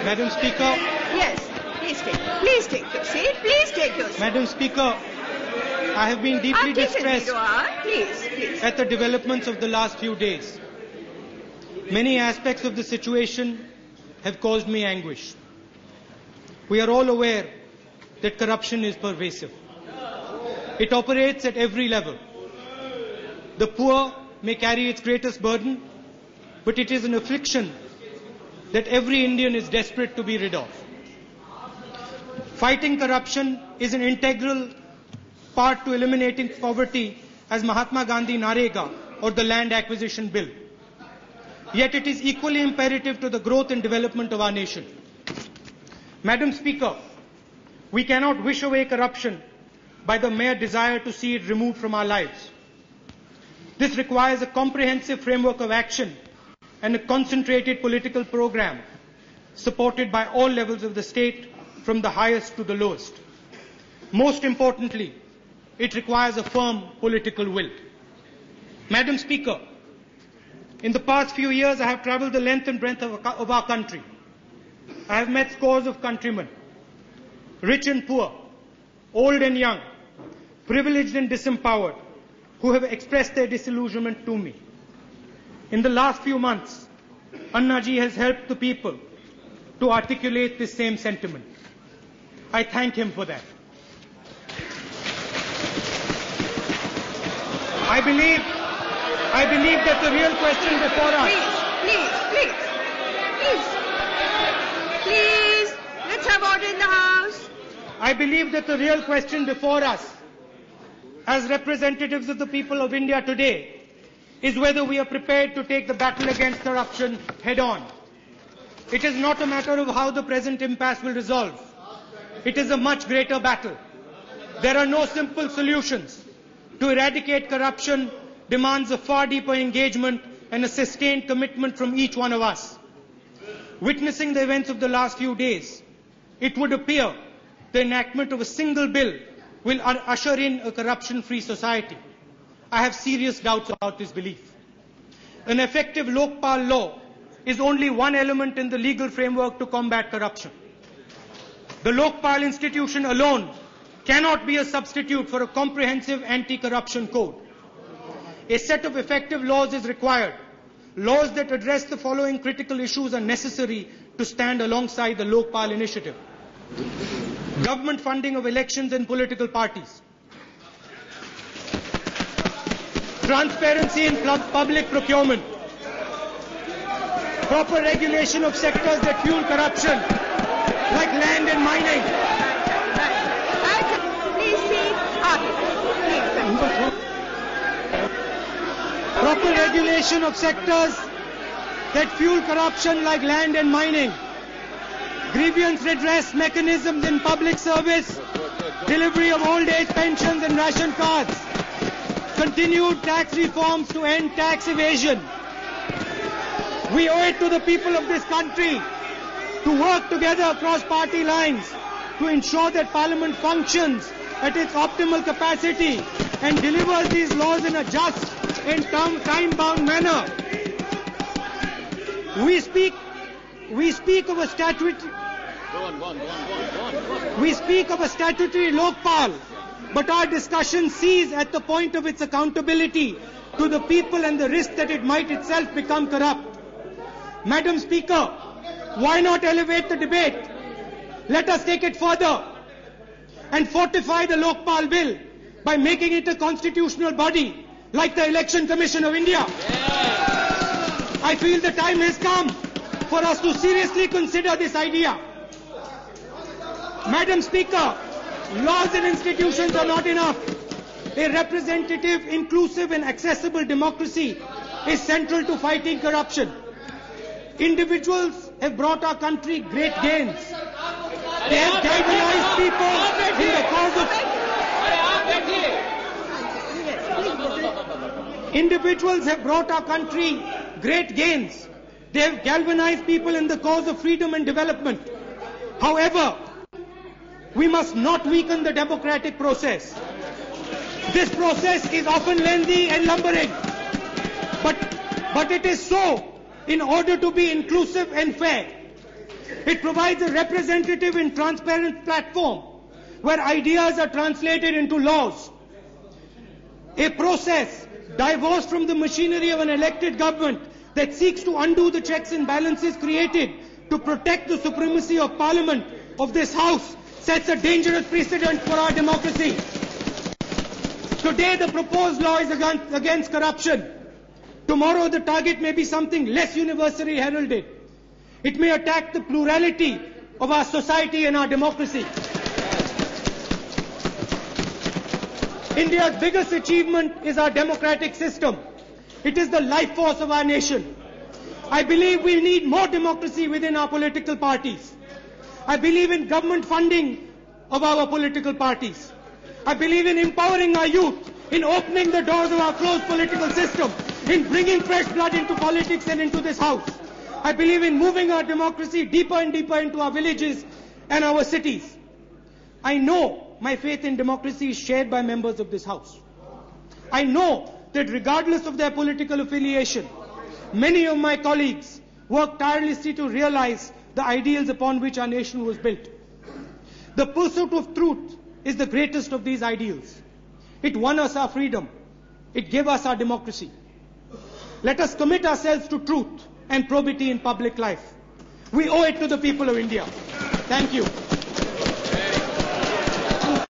Madam Speaker. Yes, please take your seat. Please take your seat. Madam Speaker, I have been deeply distressed at the developments of the last few days. Many aspects of the situation have caused me anguish. We are all aware that corruption is pervasive. It operates at every level. The poor may carry its greatest burden, but it is an affliction that every Indian is desperate to be rid of. Fighting corruption is an integral part to eliminating poverty as Mahatma Gandhi Narega or the Land Acquisition Bill. Yet it is equally imperative to the growth and development of our nation. Madam Speaker, we cannot wish away corruption by the mere desire to see it removed from our lives. This requires a comprehensive framework of action and a concentrated political program supported by all levels of the state, from the highest to the lowest. Most importantly, it requires a firm political will. Madam Speaker, in the past few years I have travelled the length and breadth of our country. I have met scores of countrymen, rich and poor, old and young, privileged and disempowered, who have expressed their disillusionment to me. In the last few months, Anna ji has helped the people to articulate this same sentiment. I thank him for that. I believe that the real question before us... Please, let's have order in the House. I believe that the real question before us, as representatives of the people of India today, is whether we are prepared to take the battle against corruption head on. It is not a matter of how the present impasse will resolve. It is a much greater battle. There are no simple solutions. To eradicate corruption demands a far deeper engagement and a sustained commitment from each one of us. Witnessing the events of the last few days, it would appear the enactment of a single bill will usher in a corruption-free society. I have serious doubts about this belief. An effective Lokpal law is only one element in the legal framework to combat corruption. The Lokpal institution alone cannot be a substitute for a comprehensive anti-corruption code. A set of effective laws is required. Laws that address the following critical issues are necessary to stand alongside the Lokpal initiative. Government funding of elections and political parties. Transparency in public procurement. Proper regulation of sectors that fuel corruption, like land and mining. Proper regulation of sectors that fuel corruption like land and mining. Grievance redress mechanisms in public service, delivery of old age pensions and ration cards. Continued tax reforms to end tax evasion. We owe it to the people of this country to work together across party lines to ensure that Parliament functions at its optimal capacity and delivers these laws in a just and time-bound manner. We speak of a statutory Lokpal, but our discussion sees at the point of its accountability to the people and the risk that it might itself become corrupt. Madam Speaker, why not elevate the debate? Let us take it further and fortify the Lokpal bill by making it a constitutional body like the Election Commission of India. I feel the time has come for us to seriously consider this idea. Madam Speaker, laws and institutions are not enough. A representative, inclusive and accessible democracy is central to fighting corruption. Individuals have brought our country great gains. They have galvanized people in the cause of... Individuals have brought our country great gains. They have galvanized people in the cause of freedom and development. However, we must not weaken the democratic process. This process is often lengthy and lumbering, but it is so in order to be inclusive and fair. It provides a representative and transparent platform where ideas are translated into laws. A process divorced from the machinery of an elected government that seeks to undo the checks and balances created to protect the supremacy of Parliament, of this House, sets a dangerous precedent for our democracy. Today the proposed law is against corruption. Tomorrow the target may be something less universally heralded. It may attack the plurality of our society and our democracy. India's biggest achievement is our democratic system. It is the life force of our nation. I believe we need more democracy within our political parties. I believe in government funding of our political parties. I believe in empowering our youth, in opening the doors of our closed political system, in bringing fresh blood into politics and into this House. I believe in moving our democracy deeper and deeper into our villages and our cities. I know my faith in democracy is shared by members of this House. I know that regardless of their political affiliation, many of my colleagues work tirelessly to realize the ideals upon which our nation was built. The pursuit of truth is the greatest of these ideals. It won us our freedom. It gave us our democracy. Let us commit ourselves to truth and probity in public life. We owe it to the people of India. Thank you.